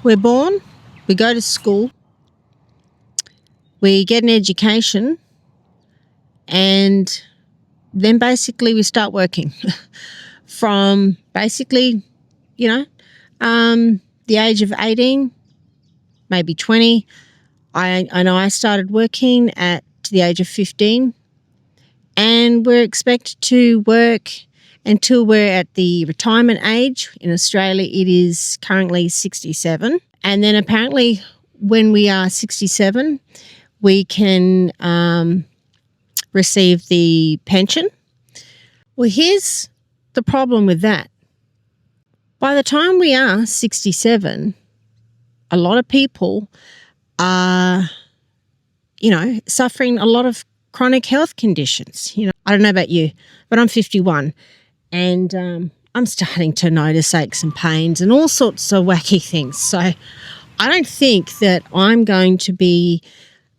We're born, we go to school, we get an education, and then basically we start working from basically, the age of 18, maybe 20. I know I started working at the age of 15, and we're expected to work until we're at the retirement age. In Australia, it is currently 67. And then apparently when we are 67, we can receive the pension. Well, here's the problem with that. By the time we are 67, a lot of people are, suffering a lot of chronic health conditions. I don't know about you, but I'm 51 and I'm starting to notice aches and pains and all sorts of wacky things. So I don't think that I'm going to be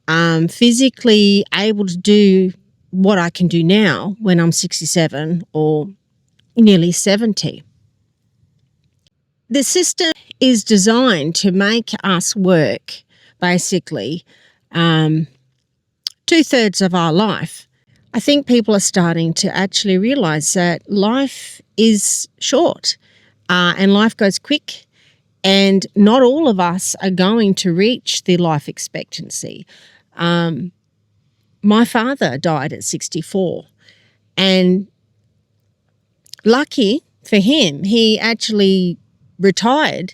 physically able to do what I can do now when I'm 67 or nearly 70. The system is designed to make us work basically 2/3 of our life. I think people are starting to actually realise that life is short and life goes quick, and not all of us are going to reach the life expectancy. My father died at 64, and lucky for him, he actually retired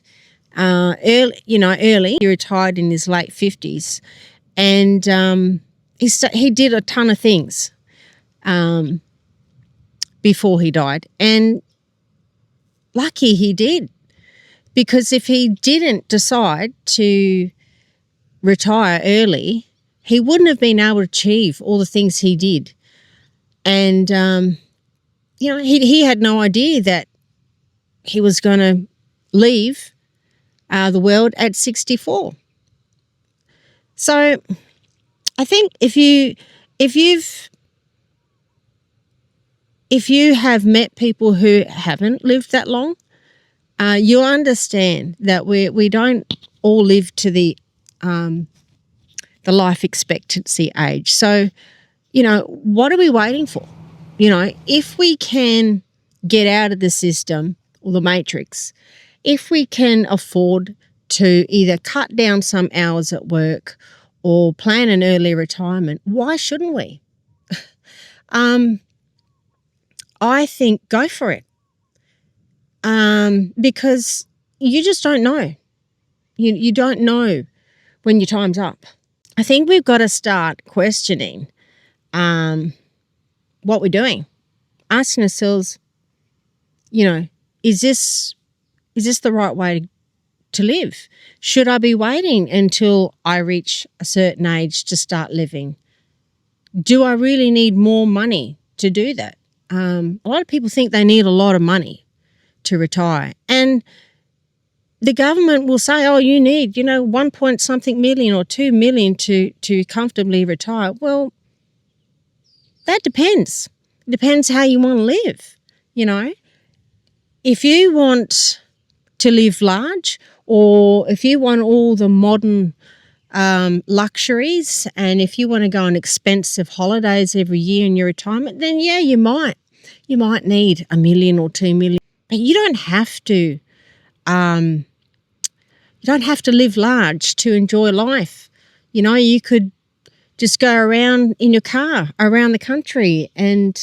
early. He retired in his late 50s, and he did a ton of things before he died, and lucky he did, because if he didn't decide to retire early, he wouldn't have been able to achieve all the things he did. And he had no idea that he was going to leave the world at 64. So I think if you have met people who haven't lived that long, you understand that we don't all live to the life expectancy age. So, what are we waiting for? If we can get out of the system or the matrix, if we can afford to either cut down some hours at work or plan an early retirement, why shouldn't we? I think go for it, because you just don't know. You don't know when your time's up. I think we've got to start questioning what we're doing, asking ourselves, is this the right way to live? Should I be waiting until I reach a certain age to start living? Do I really need more money to do that? A lot of people think they need a lot of money to retire, and the government will say, oh, you need, 1 point something million or 2 million to comfortably retire. Well, that depends. It depends how you want to live, If you want to live large, or if you want all the modern luxuries, and if you want to go on expensive holidays every year in your retirement, then yeah, you might need $1 million or 2 million, but you don't have to. You don't have to live large to enjoy life. You could just go around in your car around the country and,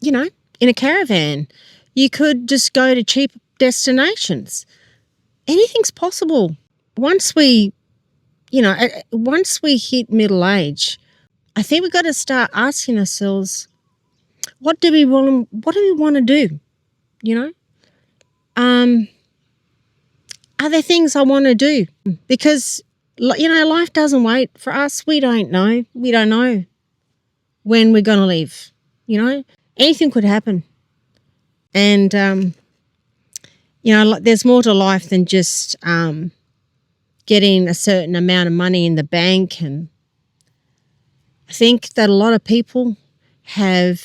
in a caravan. You could just go to cheap destinations. Anything's possible. Once we hit middle age, I think we've got to start asking ourselves, what do we want to do? Are there things I want to do? Because, life doesn't wait for us. We don't know. We don't know when we're going to leave. Anything could happen. And, there's more to life than just getting a certain amount of money in the bank. And I think that a lot of people have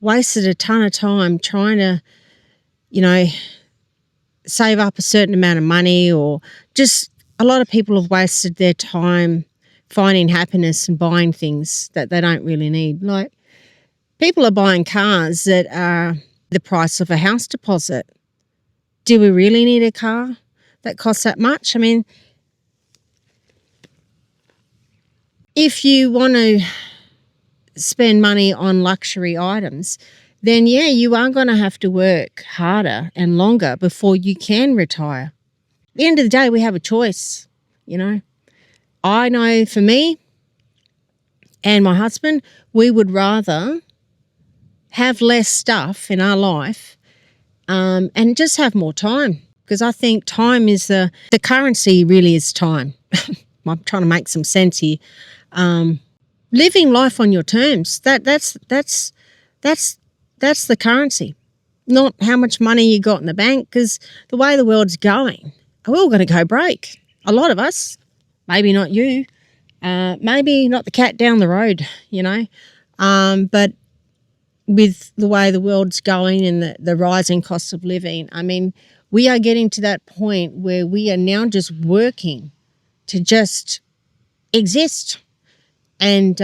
wasted a ton of time trying to, save up a certain amount of money, or just a lot of people have wasted their time finding happiness and buying things that they don't really need. Like, people are buying cars that are the price of a house deposit. Do we really need a car that costs that much? I mean, if you want to spend money on luxury items, then yeah, you are going to have to work harder and longer before you can retire. At the end of the day, we have a choice, you know. I know for me and my husband, we would rather have less stuff in our life and just have more time, because I think time is the currency. Really is time. I'm trying to make some sense here. Living life on your terms, that's the currency, not how much money you got in the bank, because the way the world's going, we're all going to go broke. A lot of us, maybe not you, maybe not the cat down the road, you know, but with the way the world's going and the rising cost of living, I mean, we are getting to that point where we are now just working to just exist. And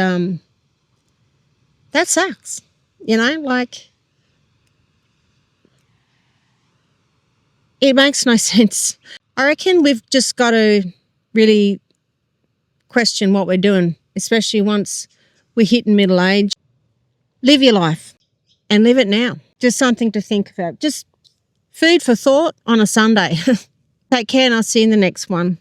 that sucks, you know, like, it makes no sense. I reckon we've just got to really question what we're doing, especially once we're hitting middle age. Live your life and live it now. Just something to think about. Just food for thought on a Sunday. Take care, and I'll see you in the next one.